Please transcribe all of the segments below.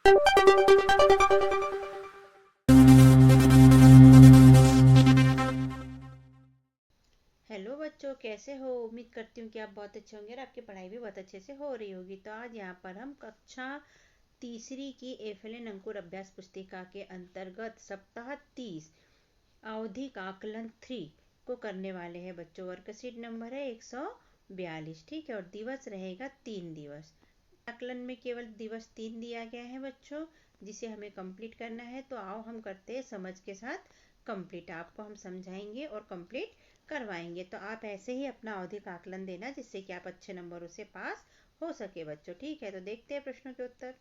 Hello बच्चों, कैसे हो? उम्मीद करती हूँ कि आप बहुत अच्छे होंगे और आपकी पढ़ाई भी बहुत अच्छे से हो रही होगी। तो आज यहाँ पर हम कक्षा तीसरी की एफएलएन अंकुर अभ्यास पुस्तिका के अंतर्गत सप्ताह 30 आवधिक आकलन 3 को करने वाले हैं बच्चों। वर्कशीट नंबर है 142, ठीक है। और दिवस रहेगा 3 दिवस। आकलन में केवल दिवस 3 दिया गया है बच्चों, जिसे हमें कंप्लीट करना है। तो आओ हम करते हैं समझ के साथ कंप्लीट। आपको हम समझाएंगे और कंप्लीट करवाएंगे। तो आप ऐसे ही अपना आवधिक आकलन देना, जिससे कि आप अच्छे नंबरों से पास हो सके बच्चों, ठीक है। तो देखते हैं प्रश्नों के उत्तर।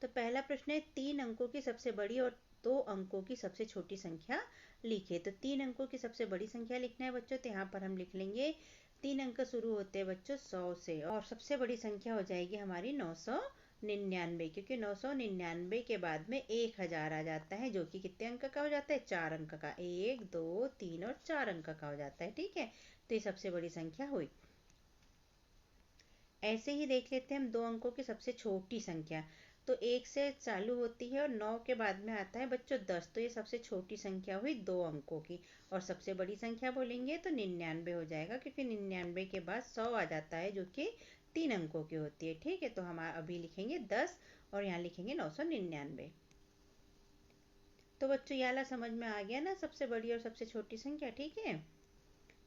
तो पहला प्रश्न है, 3 अंकों की सबसे बड़ी और 2 अंकों की सबसे छोटी संख्या लिखे। तो 3 अंकों की सबसे बड़ी संख्या लिखना है बच्चों। तो यहाँ पर हम लिख लेंगे 3 अंक शुरू होते हैं बच्चों 100 से, और सबसे बड़ी संख्या हो जाएगी हमारी 999, क्योंकि 999 के बाद में 1000 आ जाता है, जो कि कितने अंक का हो जाता है? 4 अंक का। 1 2 3 और 4 अंक का हो जाता है, ठीक है। तो ये सबसे बड़ी संख्या हुई। ऐसे ही देख लेते हैं हम 2 अंकों की सबसे छोटी संख्या। तो 1 से चालू होती है और 9 के बाद में आता है बच्चों 10। तो ये सबसे छोटी संख्या हुई 2 अंकों की। और सबसे बड़ी संख्या बोलेंगे तो 99 हो जाएगा, क्योंकि 99 के बाद 100 आ जाता है, जो कि 3 अंकों की होती है, ठीक है। तो हम अभी लिखेंगे 10 और यहाँ लिखेंगे 999। तो बच्चों ये वाला समझ में आ गया ना, सबसे बड़ी और सबसे छोटी संख्या, ठीक है।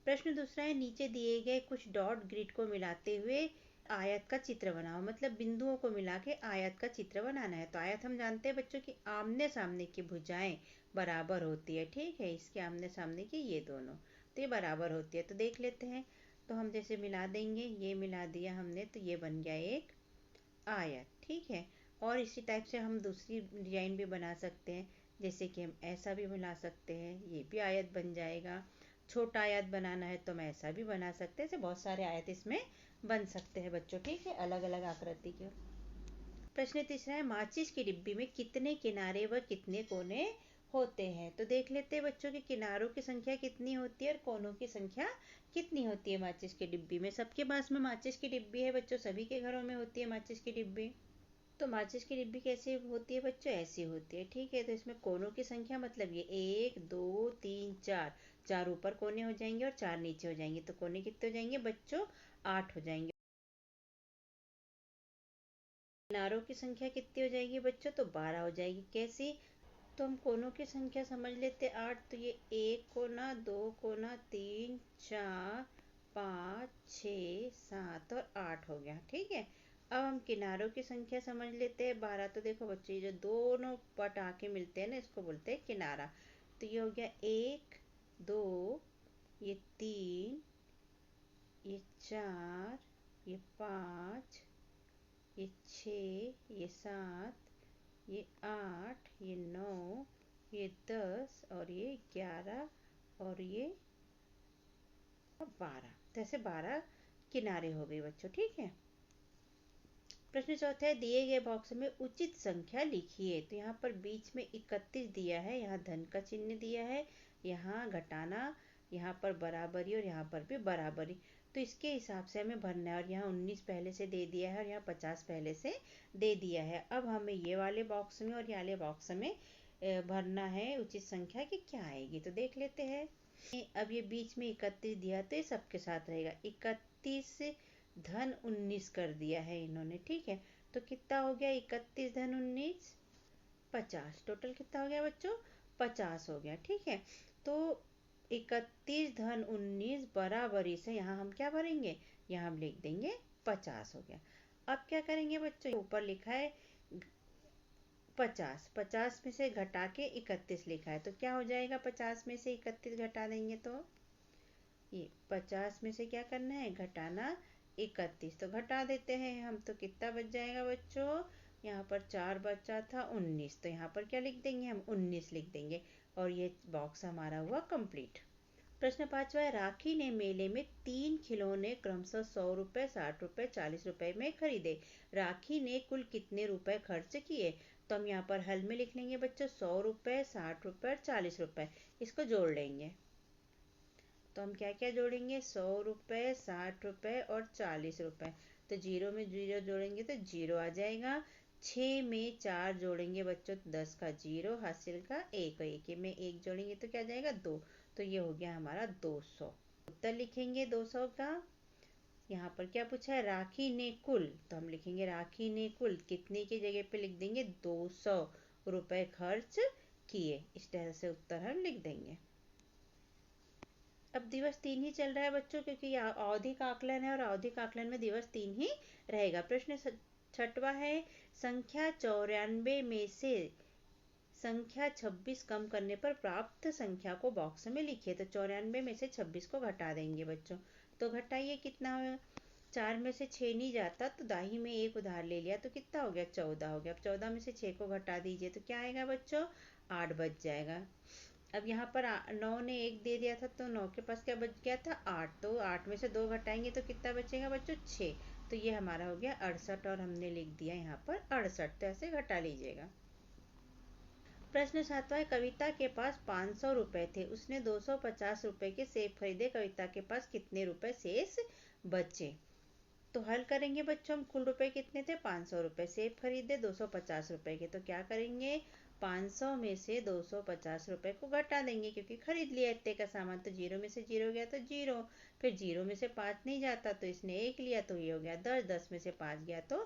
प्रश्न दूसरा है, नीचे दिए गए कुछ डॉट ग्रिड को मिलाते हुए आयत का चित्र बनाओ। मतलब बिंदुओं को मिला के आयत का चित्र बनाना है। तो आयत हम जानते हैं बच्चों की आमने सामने की भुजाएं बराबर होती है, ठीक है। इसके आमने सामने की ये दोनों, तो ये बराबर होती है। तो देख लेते हैं। तो हम जैसे मिला देंगे, ये मिला दिया हमने, तो ये बन गया एक आयत, ठीक है। और इसी टाइप से हम दूसरी डिजाइन भी बना सकते हैं, जैसे कि हम ऐसा भी बना सकते हैं, ये भी आयत बन जाएगा। छोटा आयत बनाना है तो हम ऐसा भी बना सकते हैं। ऐसे बहुत सारे आयत इसमें बन सकते हैं बच्चों, ठीक है, अलग अलग आकृति के। प्रश्न तीसरा है, माचिस की डिब्बी में कितने किनारे व कितने कोने होते हैं? तो देख लेते हैं बच्चों की किनारों की संख्या कितनी होती है और कोनों की संख्या कितनी होती है माचिस की डिब्बी में। सबके पास में माचिस की डिब्बी है बच्चों, सभी के घरों में होती है माचिस की डिब्बी। तो माचिस की डिब्बी कैसे होती है बच्चों? ऐसी होती है, ठीक है। तो इसमें कोनों की संख्या मतलब ये 1 2 3 4, 4 ऊपर कोने हो जाएंगे और 4 नीचे हो जाएंगे। तो कोने कितने हो जाएंगे बच्चों? 8 हो जाएंगे। किनारों की संख्या कितनी हो जाएगी बच्चों? तो 12 हो जाएगी। कैसी? तो हम कोनों की संख्या समझ लेते 8। तो ये 1 कोना, 2 कोना, 3 4 5 6 7 और 8 हो गया, ठीक है। अब हम किनारों की संख्या समझ लेते हैं 12। तो देखो बच्चों, ये जो दोनों पट आके मिलते हैं ना, इसको बोलते हैं किनारा। तो ये हो गया 1 2, ये 3, ये 4, ये 5, ये 6, ये 7, ये 8, ये 9, ये 10 और ये 11 और ये 12। तो ऐसे 12 किनारे हो गए बच्चों, ठीक है। प्रश्न चौथा है, दिए गए बॉक्स में उचित संख्या लिखिए। तो यहाँ पर बीच में 31 दिया है, यहाँ धन का चिन्ह दिया है, यहाँ घटाना, यहाँ पर बराबरी और यहाँ पर भी बराबरी। तो इसके हिसाब से हमें भरना है। और यहाँ 19 पहले से दे दिया है और यहाँ 50 पहले से दे दिया है। अब हमें ये वाले बॉक्स में और ये वाले बॉक्स में भरना है उचित संख्या की क्या आएगी। तो देख लेते हैं। अब ये बीच में 31 दिया, तो ये सबके साथ रहेगा। 31 धन 19 कर दिया है इन्होंने, ठीक है। तो कितना हो गया? 31 धन 19 50। टोटल कितना हो गया बच्चों? 50 हो गया, ठीक है। तो 31 धन 19 बराबरी से यहाँ हम क्या भरेंगे? यहाँ हम लिख देंगे 50 हो गया। अब क्या करेंगे बच्चों? ऊपर लिखा है 50, 50 में से घटा के 31 लिखा है। तो क्या हो जाएगा? 50 में से 31 घटा देंगे तो ये 50 में से क्या करना है? घटाना 31। तो घटा देते हैं हम। तो कितना बच जाएगा बच्चों? यहाँ पर 4 बचा था 19, तो यहाँ पर क्या लिख देंगे? हम 19 लिख देंगे। और ये बॉक्स हमारा हुआ कंप्लीट। प्रश्न पांचवा है, राखी ने मेले में 3 खिलौने क्रमशः 100 रुपए, 60 रुपए, 40 रुपए में खरीदे। राखी ने कुल कितने रुपए खर्च किए? तो हम यहाँ पर हल में लिख लेंगे बच्चों 100 रुपए, 60 रुपए और 40 रुपए। इसको जोड़ लेंगे। तो हम क्या क्या जोड़ेंगे? 100 रुपए, 60 रुपए और 40 रुपए। तो 0 में 0 जोड़ेंगे तो 0 आ जाएगा। 6 में 4 जोड़ेंगे बच्चों तो 10 का 0, हासिल का 1, 1 में 1 जोड़ेंगे तो क्या जाएगा 2। तो ये हो गया हमारा 200। उत्तर लिखेंगे 200 का। यहाँ पर क्या पूछा है, राखी ने कुल, तो हम लिखेंगे राखी ने कुल कितने की जगह पे लिख देंगे 200 रुपए खर्च किए। इस तरह से उत्तर हम लिख देंगे। अब दिवस 3 ही चल रहा है बच्चों, क्योंकि आवधिक आकलन है और आवधिक आकलन में दिवस 3 ही रहेगा। प्रश्न 6वां है, संख्या 94 में से संख्या 26 कम करने पर प्राप्त संख्या को बॉक्स में लिखिए। तो 94 में से 26 को घटा देंगे बच्चों, तो घटाइए कितना हुआ। 4 में से 6 नहीं जाता तो दाही में 1 उधार ले लिया तो कितना हो गया 14 हो गया। अब 14 में से 6 को घटा दीजिए तो क्या आएगा बच्चों 8 बच जाएगा। अब यहाँ पर 9 ने 1 दे दिया था तो 9 के पास क्या बच गया था 8, तो 8 में से 2 घटाएंगे तो कितना बचेगा बच्चों 6। तो ये हमारा हो गया 68 और हमने लिख दिया यहाँ पर 68। तो ऐसे घटा लीजिएगा। प्रश्न 7वां, कविता के पास 500 रुपए थे, उसने 250 रुपए के सेब खरीदे, कविता के पास कितने रुपए शेष बचे। तो हल करेंगे बच्चों, हम कुल रुपए कितने थे 500 रुपए, सेब खरीदे 250 रुपए के, तो क्या करेंगे 500 में से 250 रुपए को घटा देंगे क्योंकि खरीद लिया इतने का सामान। तो 0 में से 0 गया तो 0, फिर 0 में से 5 नहीं जाता तो इसने 1 लिया तो ये हो गया 10, 10 में से 5 गया तो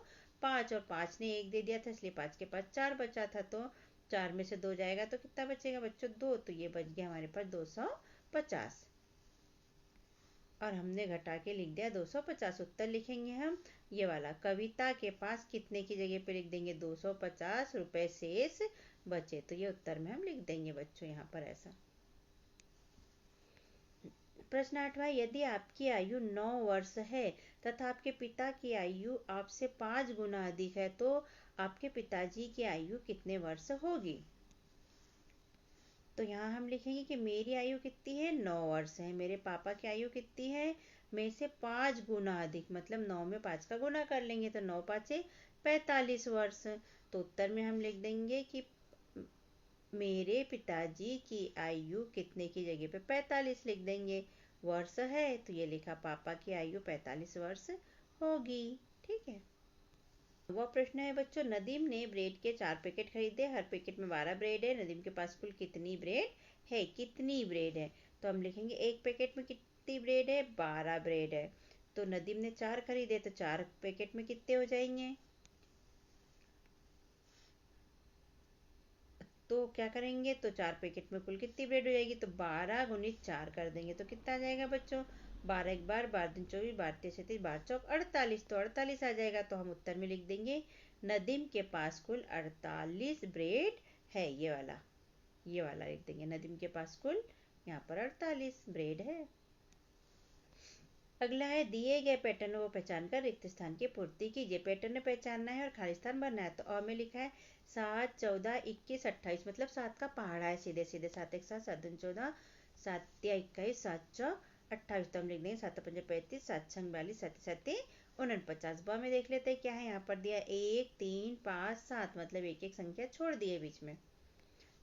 5, और 5 ने 1 दे दिया था इसलिए 5 के पास 4 बचा था, तो 4 में से 2 जाएगा तो कितना बचेगा बच्चों 2, तो ये बच गया हमारे पास 250 और हमने घटा के लिख दिया 250। उत्तर लिखेंगे हम ये वाला, कविता के पास कितने की जगह पे लिख देंगे 250 रुपए शेष बचे, तो ये उत्तर में हम लिख देंगे बच्चों यहाँ पर ऐसा। प्रश्न 8वां, यदि आपकी आयु 9 वर्ष है तथा आपके पिता की आयु आपसे 5 गुना अधिक है तो आपके पिताजी की आयु कितने वर्ष होगी। तो यहाँ हम लिखेंगे कि मेरी आयु कितनी है 9 वर्ष है, मेरे पापा की आयु कितनी है मेरे से 5 गुना अधिक, मतलब 9 में 5 का गुना कर लेंगे तो 9 पाँचे 45 वर्ष। तो उत्तर में हम लिख देंगे कि मेरे पिताजी की आयु कितने की जगह पे 45 लिख देंगे, वर्ष है तो ये लिखा पापा की आयु 45 वर्ष होगी। ठीक है। वह प्रश्न है बच्चों, नदीम ने ब्रेड के 4 पैकेट खरीदे, हर पैकेट में 12 ब्रेड है, नदीम के पास कुल कितनी ब्रेड है, कितनी ब्रेड है। तो हम लिखेंगे एक पैकेट में कितनी ब्रेड है 12 ब्रेड है, तो नदीम ने 4 खरीदे तो 4 पैकेट में कितने हो जाएंगे। तो क्या करेंगे, तो 4 पैकेट में कुल कितनी ब्रेड हो जाएगी, तो 12 गुणित 4 कर देंगे तो कितना आ जाएगा बच्चों 12 एक बार 12 दिन 24, 12 तेईस 37, 12 चौक 48, तो 48 आ जाएगा। तो हम उत्तर में लिख देंगे नदीम के पास कुल 48 ब्रेड है, ये वाला लिख देंगे, नदीम के पास कुल यहाँ पर 48 ब्रेड है। अगला है, दिए गए पैटर्न को पहचान कर रिक्त स्थान की पूर्ति कीजिए। पैटर्न पहचानना है और खाली स्थान भरना है। तो अ में लिखा है 7, 14, 21, 28, मतलब 7 का पहाड़ा है सीधे सीधे, 7 एक 7, 7 दूनी 14, 7 या 21, 7 चौक 28, तो हम लिख देंगे 7 पंजे 35, 7 छंग 42, 7 7 49। ब में देख लेते हैं क्या है, यहाँ पर दिया 1, 3, 5, 7, मतलब एक एक संख्या छोड़ दी है बीच में।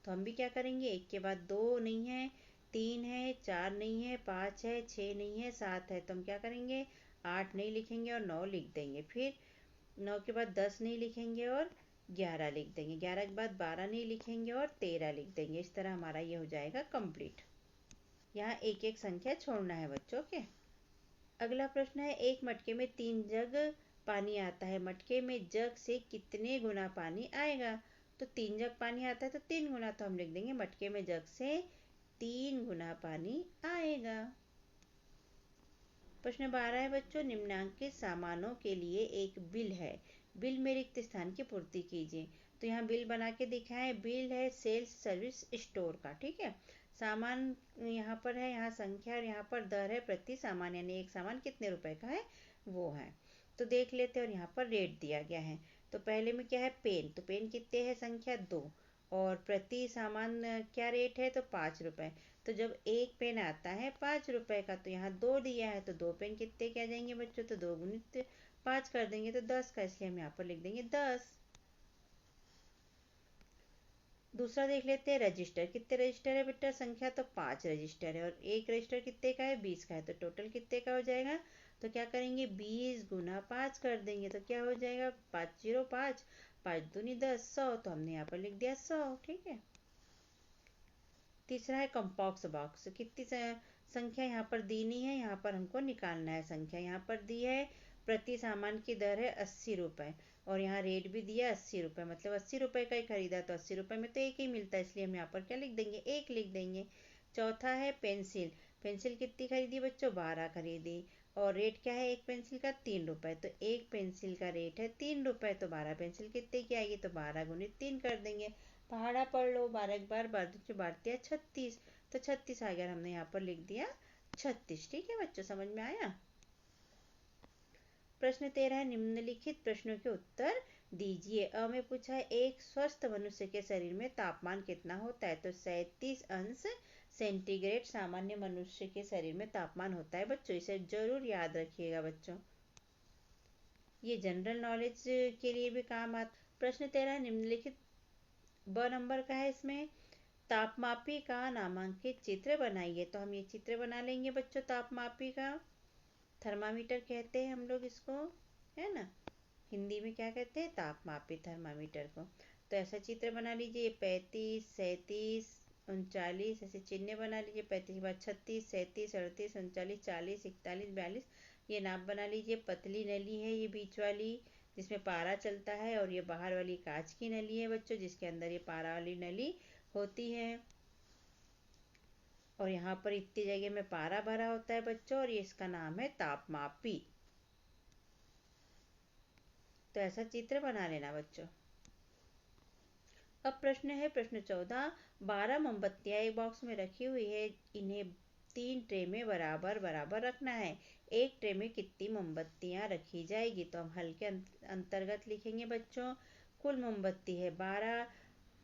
तो हम भी क्या करेंगे, एक के बाद 2 नहीं है, 3 है, 4 नहीं है, 5 है, 6 नहीं है, 7 है, तो हम क्या करेंगे 8 नहीं लिखेंगे और 9 लिख देंगे। फिर 9 के बाद 10 नहीं लिखेंगे और 11 लिख देंगे, 11 के बाद 12 नहीं लिखेंगे और 13 लिख देंगे। इस तरह हमारा ये हो जाएगा कंप्लीट। यहाँ एक एक संख्या छोड़ना है बच्चों के। अगला प्रश्न है, एक मटके में 3 जग पानी आता है, मटके में जग से कितने गुना पानी आएगा। तो 3 जग पानी आता है तो 3 गुना, तो हम लिख देंगे मटके में जग से 3 गुना पानी आएगा। प्रश्न 12 है बच्चों, निम्नांकित सामानों के लिए एक बिल है, बिल में रिक्त स्थान की पूर्ति कीजिए। तो यहाँ बिल बना के दिखा है, बिल है सेल्स सर्विस स्टोर का। ठीक है, सामान यहाँ पर है, यहाँ संख्या और यहाँ पर दर है प्रति सामान, यानी एक सामान कितने रुपए का है वो है। तो देख लेते हैं, और यहाँ पर रेट दिया गया है। तो पहले में क्या है पेन, तो पेन कितने है संख्या 2, और प्रति सामान क्या रेट है तो 5 रुपए। तो जब एक पेन आता है 5 रुपए का, तो यहाँ 2 दिया है तो 2 पेन कितने क्या जाएंगे बच्चों, तो 2 गुणित 5 कर देंगे तो 10 का, इसलिए हम यहाँ पर लिख देंगे 10। दूसरा देख लेते हैं रजिस्टर, कितने रजिस्टर है बेटा संख्या, तो 5 रजिस्टर है, और एक रजिस्टर कितने का है 20 का है, तो टोटल कितने का हो जाएगा तो क्या करेंगे 20 गुना 5 कर देंगे तो क्या हो जाएगा 505, 5 दूनी 10, 100। तो हमने यहाँ पर लिख दिया 100। ठीक है। तीसरा है कंपाउंड बॉक्स। कितनी संख्या यहाँ पर दी नहीं है, यहाँ पर हमको निकालना है संख्या। यहाँ पर दी है प्रति सामान की दर है 80 रुपए और यहाँ रेट भी दिया 80 रुपए, मतलब 80 रुपए का ही खरीदा तो 80 रुपए में तो एक ही मिलता है, इसलिए हम यहाँ पर क्या लिख देंगे, एक लिख देंगे। चौथा है पेंसिल। पेंसिल कितनी खरीदी बच्चों, 12 खरीदी और रेट क्या है एक पेंसिल का 3 रुपए। तो एक पेंसिल का रेट है 3 रुपए, तो 12 पेंसिल कितने की आएगी, तो 12 गुणित 3 कर देंगे। पहाड़ा पढ़ लो, 12 एक बार 12 बारते 36, तो 36 आ गया, हमने यहाँ पर लिख दिया 36। ठीक है बच्चों, समझ में आया। प्रश्न 13 है निम्नलिखित प्रश्नों के उत्तर दीजिए। अ में पूछा है एक स्वस्थ मनुष्य के शरीर में तापमान कितना होता है, तो 37 अंश सेंटीग्रेड सामान्य मनुष्य के शरीर में तापमान होता है बच्चों, इसे जरूर याद रखिएगा बच्चों, ये जनरल नॉलेज के लिए भी काम आता। प्रश्न 13 निम्नलिखित ब नंबर का है, इसमें तापमापी का नामांकित चित्र बनाइए। तो हम ये चित्र बना लेंगे बच्चों, तापमापी का, थर्मामीटर कहते हैं हम लोग इसको, है ना, हिंदी में क्या कहते हैं, तापमापी, थर्मामीटर को। तो ऐसा चित्र बना लीजिए, 35, 37, 39 ऐसे चिन्ह बना लीजिए। 35 के बाद 36, 37, 38, 39, 40, 41, 42 ये नाप बना लीजिए। पतली नली है ये बीच वाली, जिसमें पारा चलता है, और ये बाहर वाली कांच की नली है बच्चों, जिसके अंदर ये पारा वाली नली होती है। और यहाँ पर इतनी जगह में पारा भरा होता है बच्चों, और ये इसका नाम है तापमापी। तो ऐसा चित्र बना लेना बच्चों। अब प्रश्न है प्रश्न 14, 12 मोमबत्तियां एक बॉक्स में रखी हुई है, इन्हें 3 ट्रे में बराबर बराबर रखना है। एक ट्रे में कितनी मोमबत्तियां रखी जाएगी, तो हम हल के अंतर्गत लिखेंगे बच्चों। कुल मोमबत्ती है 12,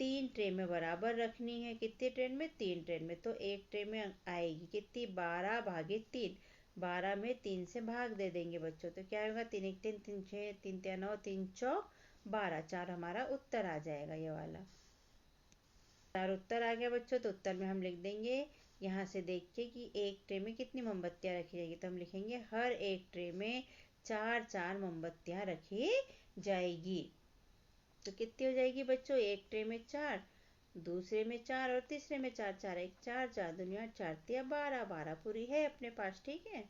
3 ट्रे में बराबर रखनी है, कितने ट्रे में, 3 ट्रे में। तो एक ट्रे में आएगी कितनी, 12 भागे 3, 12 में 3 से भाग दे देंगे बच्चों, तो क्या होगा, 3 एक 3, 3 6, 3 3 9, 3 चौक 12, 4 हमारा उत्तर आ जाएगा ये वाला। 4 उत्तर आ गया बच्चों, तो उत्तर में हम लिख देंगे, यहाँ से देखिए कि एक ट्रे में कितनी मोमबत्तियां रखी जाएगी, तो हम लिखेंगे हर एक ट्रे में 4 मोमबत्तियां रखी जाएगी। तो कितनी हो जाएगी बच्चों, एक ट्रे में 4, दूसरे में 4 और तीसरे में 4, 4 एक 4, 4 दुनिया 4 तिया 12, 12 पूरी है अपने पास। ठीक है।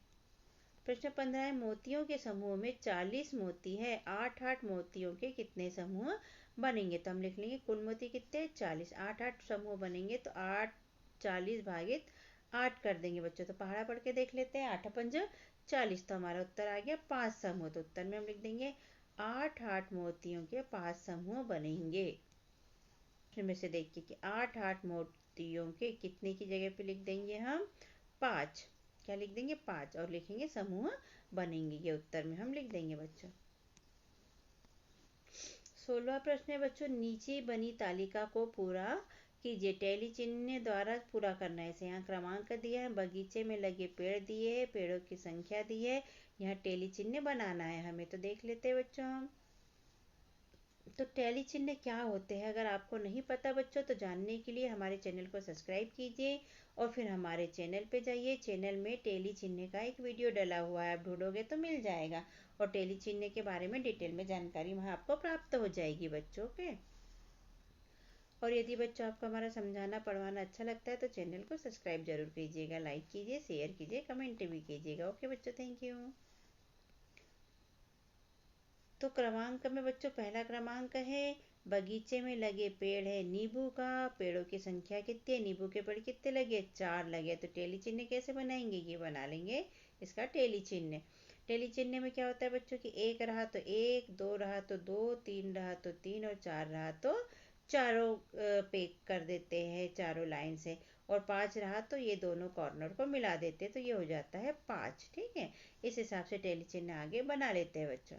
प्रश्न 15 है मोतियों के समूह में 40 मोती है, 8 मोतियों के कितने समूह बनेंगे, तो हम लिख लेंगे कुल मोती कितने 40, 8 समूह बनेंगे, तो 8 40 भागित 8 कर देंगे बच्चों। तो पहाड़ा पढ़ के देख लेते हैं, 8 पंज 40, तो हमारा उत्तर आ गया 5 समूह। तो उत्तर में हम लिख देंगे 8 मोतियों के 5 समूह बनेंगे। में से देखिए कि 8 मोतियों के कितने की जगह पे लिख देंगे हम 5, क्या लिख देंगे 5, और लिखेंगे समूह बनेंगे, ये उत्तर में हम लिख देंगे बच्चों। 16वां प्रश्न है बच्चों, नीचे बनी तालिका को पूरा कीजिए, टैली चिन्ह द्वारा पूरा करना है इसे। यहाँ क्रमांक दिया है, बगीचे में लगे पेड़ दिए है, पेड़ों की संख्या दी है, यहाँ टैली चिन्ह बनाना है हमें। तो देख लेते हैं बच्चों हम, तो टैली चिन्ह क्या होते हैं, अगर आपको नहीं पता बच्चों, तो जानने के लिए हमारे चैनल को सब्सक्राइब कीजिए और फिर हमारे चैनल पे जाइए। चैनल में टैली चिन्ह का एक वीडियो डला हुआ है, आप ढूंढोगे तो मिल जाएगा, और टैली चिन्ह के बारे में डिटेल में जानकारी वहाँ आपको प्राप्त हो जाएगी बच्चों के। और यदि बच्चों आपको हमारा समझाना पढ़वाना अच्छा लगता है तो चैनल को सब्सक्राइब जरूर कीजिएगा, लाइक कीजिए, शेयर कीजिए, कमेंट भी कीजिएगा। ओके बच्चों, थैंक यू। तो क्रमांक में बच्चों पहला क्रमांक है, बगीचे में लगे पेड़ है नींबू का, पेड़ों की संख्या कितनी है, नींबू के पेड़ कितने लगे, 4 लगे। तो टैली चिन्ह कैसे बनाएंगे, ये बना लेंगे इसका टैली चिन्ह। टैली चिन्ह में क्या होता है बच्चों की, एक रहा तो एक, दो रहा तो दो, तीन रहा तो तीन, और 4 रहा तो चारों पेक कर देते हैं चारों लाइन से, और 5 रहा तो ये दोनों कॉर्नर को मिला देते हैं, तो ये हो जाता है 5। ठीक है, इस हिसाब से टैली चिन्ह आगे बना लेते हैं बच्चों।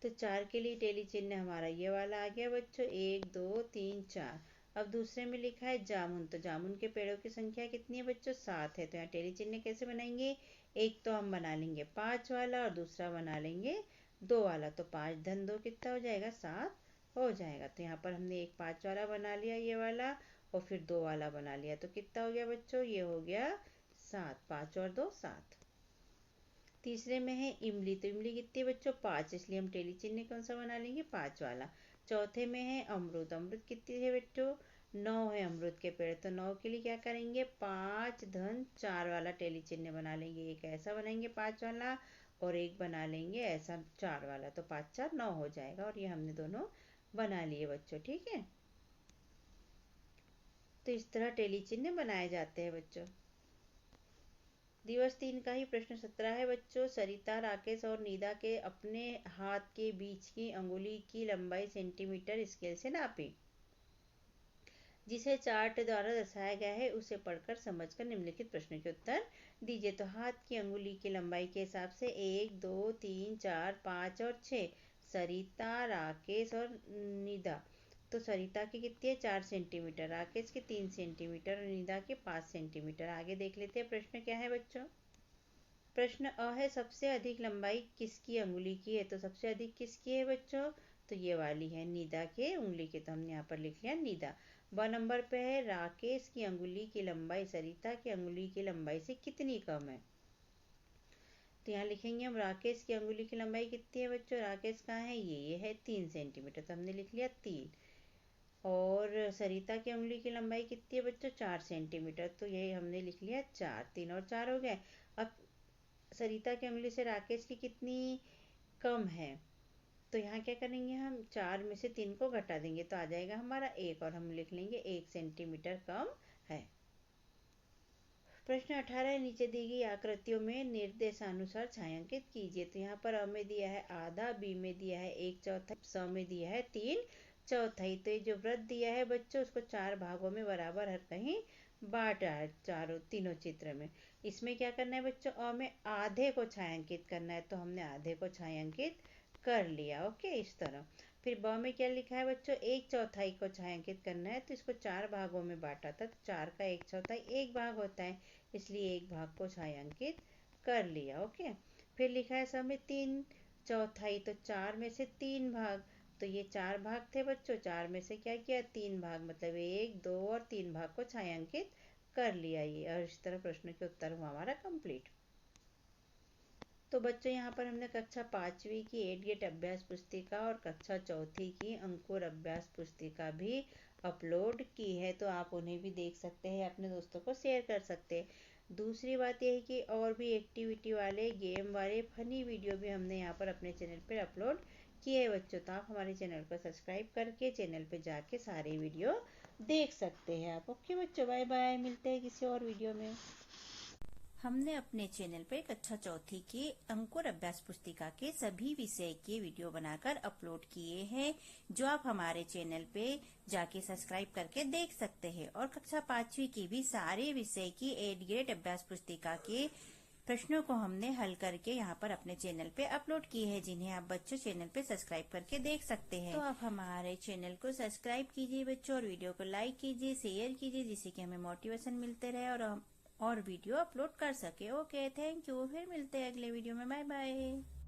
तो 4 के लिए टैली चिन्ह हमारा ये वाला आ गया बच्चों, 1 2 3 4। अब दूसरे में लिखा है जामुन, तो जामुन के पेड़ों की संख्या कितनी है बच्चों, 7 है। तो यहाँ टैली चिन्ह कैसे बनाएंगे, एक तो हम बना लेंगे 5 वाला और दूसरा बना लेंगे 2 वाला, तो 5 धन 2 कितना हो जाएगा, 7 हो जाएगा। तो यहाँ पर हमने एक 5 वाला बना लिया ये वाला, और फिर 2 वाला बना लिया, तो कितना हो गया बच्चों, ये हो गया 7, 5 और 2 7। तीसरे में है इमली, तो इमली कितनी है बच्चों 5, इसलिए हम टेली चिन्ह कौन सा बना लेंगे 5 वाला। चौथे में है अमरूद, अमरूद कितनी है बच्चों 9 है अमरूद के पेड़, तो 9 के लिए क्या करेंगे 5 धन 4 वाला टेली चिन्ह बना लेंगे। एक ऐसा बनाएंगे 5 वाला और एक बना लेंगे ऐसा 4 वाला, तो 5 4 9 हो जाएगा। और ये हमने दोनों बना लिए बच्चों, ठीक है। तो इस तरह टेली चिन्ह बनाए जाते हैं बच्चों। दिवस 3 का ही प्रश्न 17 है बच्चों। सरिता, राकेश और निदा के अपने हाथ के बीच की अंगुली की लंबाई सेंटीमीटर स्केल से नापी। जिसे चार्ट द्वारा दर्शाया गया है उसे पढ़कर समझकर निम्नलिखित प्रश्न के उत्तर दीजिए। तो हाथ की अंगुली की लंबाई के हिसाब से 1 2 3 4 5 और 6 सरिता, राकेश और निदा। तो सरिता की कितनी है 4 सेंटीमीटर, राकेश की 3 सेंटीमीटर और निदा की 5 सेंटीमीटर। आगे देख लेते हैं प्रश्न क्या है बच्चों। प्रश्न अ है सबसे अधिक लंबाई किसकी अंगुली की है, तो सबसे अधिक किसकी है बच्चों, तो ये वाली है निदा के उंगली की, तो हमने यहाँ पर लिख लिया निदा। ब नंबर पे है राकेश की अंगुली की लंबाई सरिता की अंगुली की लंबाई से कितनी कम है। तो यहाँ लिखेंगे हम राकेश की अंगुली की लंबाई कितनी है बच्चों, राकेश कहाँ है ये है 3 सेंटीमीटर, तो हमने लिख लिया 3। और सरिता की उंगली की लंबाई कितनी है बच्चों 4 सेंटीमीटर, तो ये हमने लिख लिया 4। 3 और 4 हो गए। अब सरिता की उंगली से राकेश की कितनी कम है, तो यहाँ क्या करेंगे हम 4 में से 3 को घटा देंगे तो आ जाएगा हमारा 1 और हम लिख लेंगे 1 सेंटीमीटर कम है। प्रश्न 18 नीचे दी गई आकृतियों में निर्देशानुसार छायांकित कीजिए। तो यहाँ पर अ में दिया है आधा, बी में दिया है 1/4, स में दिया है 3/4। तो ये जो वृत्त दिया है बच्चों उसको 4 भागों में बराबर हर कहीं बांटा है चारों तीनों चित्र में। इसमें क्या करना है बच्चों अ में आधे को छायांकित करना है, तो हमने आधे को छायांकित कर लिया। ओके इस तरह। फिर ब में क्या लिखा है बच्चों 1/4 को छायांकित करना है, तो इसको 4 भागों में बांटा था, तो 4 का 1/4 1 भाग होता है, इसलिए 1 भाग को छायांकित कर लिया। ओके। फिर लिखा है सब में 3/4, तो 4 में से 3 भाग, तो ये 4 भाग थे बच्चों, 4 में से क्या किया 3 भाग, मतलब 1 2 और 3 भाग को छायांकित कर लिया ये। और इस तरह प्रश्न के उत्तर हुआ हमारा कंप्लीट। तो बच्चों यहाँ पर हमने कक्षा 5वीं की 8 गेट अभ्यास पुस्तिका और कक्षा 4थी की अंकुर अभ्यास पुस्तिका भी अपलोड की है, तो आप उन्हें भी देख सकते हैं, अपने दोस्तों को शेयर कर सकते हैं। दूसरी बात यह है कि और भी एक्टिविटी वाले गेम वाले फनी वीडियो भी हमने यहाँ पर अपने चैनल पर अपलोड किए हैं बच्चों, तो आप हमारे चैनल को सब्सक्राइब करके चैनल पर जाके सारे वीडियो देख सकते हैं आप। ओके बच्चों, बाय बाय, मिलते हैं किसी और वीडियो में। हमने अपने चैनल पे कक्षा 4थी के अंकुर अभ्यास पुस्तिका के सभी विषय के वीडियो बनाकर अपलोड किए हैं, जो आप हमारे चैनल पे जाके सब्सक्राइब करके देख सकते हैं। और कक्षा 5वीं की भी सारे विषय की 8 ग्रेड अभ्यास पुस्तिका के प्रश्नों को हमने हल करके यहाँ पर अपने चैनल पे अपलोड किए हैं, जिन्हें आप बच्चों चैनल पे सब्सक्राइब करके देख सकते हैं। तो आप हमारे चैनल को सब्सक्राइब कीजिए बच्चों, और वीडियो को लाइक कीजिए, शेयर कीजिए, जिससे कि हमें मोटिवेशन मिलते रहे और हम और वीडियो अपलोड कर सके। Okay, thank you. फिर मिलते हैं अगले वीडियो में। Bye bye.